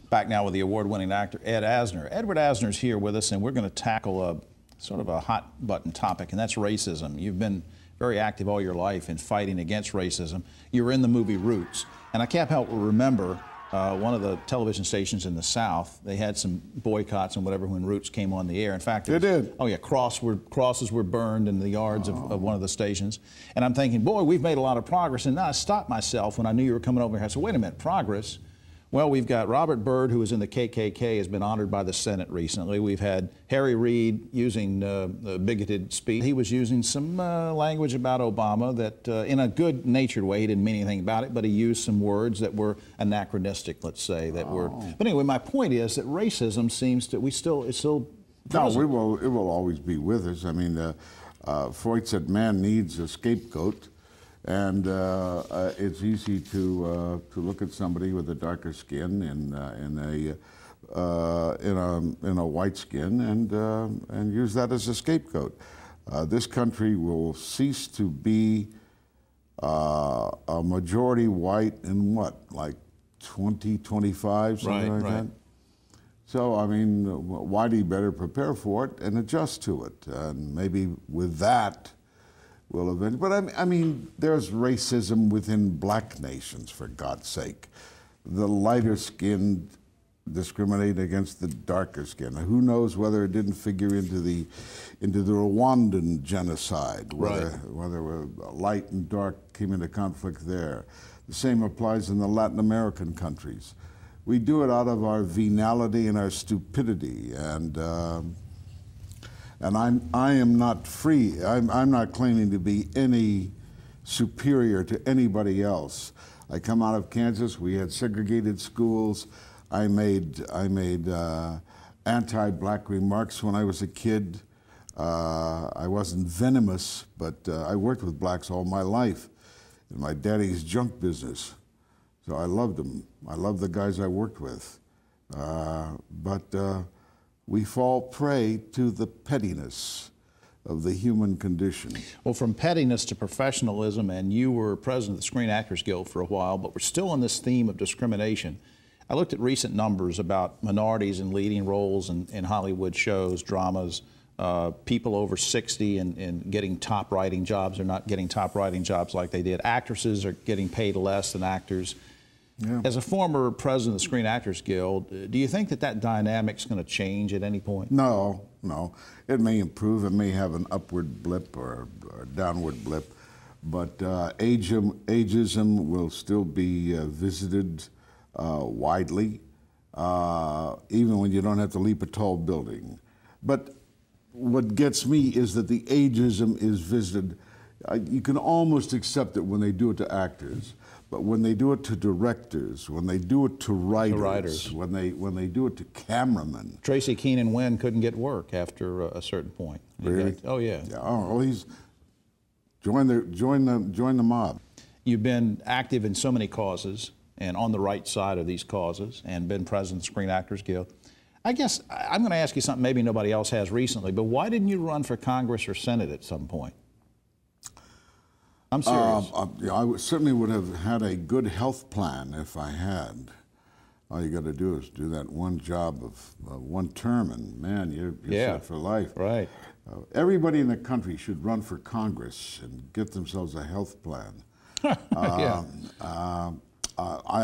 Back now with the award-winning actor Ed Asner. Edward Asner's here with us, and we're going to tackle a sort of a hot-button topic, and that's racism. You've been very active all your life in fighting against racism. You were in the movie Roots, and I can't help but remember one of the television stations in the South. They had some boycotts and whatever when Roots came on the air. In fact, they did. Oh yeah, crosses were burned in the yards of one of the stations. And I'm thinking, boy, we've made a lot of progress. And then I stopped myself when I knew you were coming over here. I said, wait a minute, progress? Well, we've got Robert Byrd, who was in the KKK, has been honored by the Senate recently. We've had Harry Reid using bigoted speech. He was using some language about Obama that, in a good-natured way, he didn't mean anything about it, but he used some words that were anachronistic, let's say, that were. But anyway, my point is that racism seems to, it's still No, it will always be with us. I mean, Freud said man needs a scapegoat. And it's easy to look at somebody with a darker skin in a white skin and use that as a scapegoat. This country will cease to be a majority white in what, like 2025, something like that. So I mean, Whitey better prepare for it and adjust to it, and maybe with that. Will eventually, but I mean, there's racism within black nations, for God's sake. The lighter skinned discriminate against the darker skin. Who knows whether it didn't figure into the Rwandan genocide, whether light and dark came into conflict there. The same applies in the Latin American countries. We do it out of our venality and our stupidity, and I am not free. I'm not claiming to be any superior to anybody else. I come out of Kansas. We had segregated schools. I made anti-black remarks when I was a kid. I wasn't venomous, but I worked with blacks all my life in my daddy's junk business. So I loved them. I loved the guys I worked with. We fall prey to the pettiness of the human condition. Well, from pettiness to professionalism, and you were president of the Screen Actors Guild for a while, but we're still on this theme of discrimination. I looked at recent numbers about minorities in leading roles in Hollywood shows, dramas, people over 60 and getting top writing jobs are not getting top writing jobs like they did. Actresses are getting paid less than actors. Yeah. As a former president of the Screen Actors Guild, do you think that dynamic's going to change at any point? No. It may improve. It may have an upward blip or a downward blip. But ageism will still be visited widely, even when you don't have to leap a tall building. But what gets me is that the ageism is visited. You can almost accept it when they do it to actors. But when they do it to directors, when they do it to writers, when they do it to cameramen. Tracy Keenan Wynn couldn't get work after a certain point. Really? Oh yeah. Oh, he's join the mob. You've been active in so many causes and on the right side of these causes, and been president of the Screen Actors Guild. I guess I'm going to ask you something maybe nobody else has recently. But why didn't you run for Congress or Senate at some point? I'm serious. I certainly would have had a good health plan if I had. All you got to do is do that one job of one term, and man, you're set for life. Right. Everybody in the country should run for Congress and get themselves a health plan. I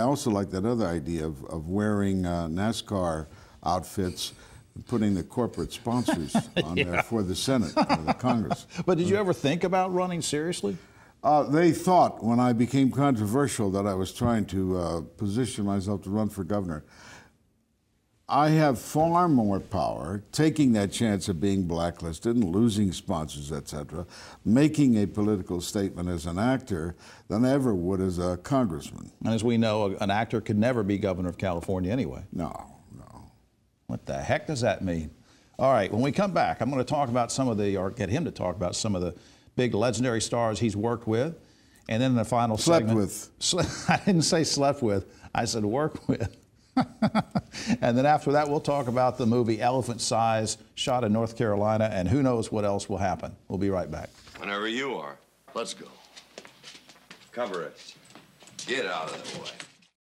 also like that other idea of wearing NASCAR outfits and putting the corporate sponsors on there for the Senate or the Congress. But did you ever think about running seriously? They thought when I became controversial that I was trying to position myself to run for governor. I have far more power taking that chance of being blacklisted and losing sponsors, etc., making a political statement as an actor than I ever would as a congressman. And as we know, an actor could never be governor of California anyway. No. What the heck does that mean? All right, when we come back, I'm going to talk about or get him to talk about some of the big legendary stars he's worked with. And then in the final segment. Slept with. I didn't say slept with. I said work with. And then after that, we'll talk about the movie Elephant Size, shot in North Carolina, and who knows what else will happen. We'll be right back. Whenever you are. Let's go. Cover it. Get out of the way.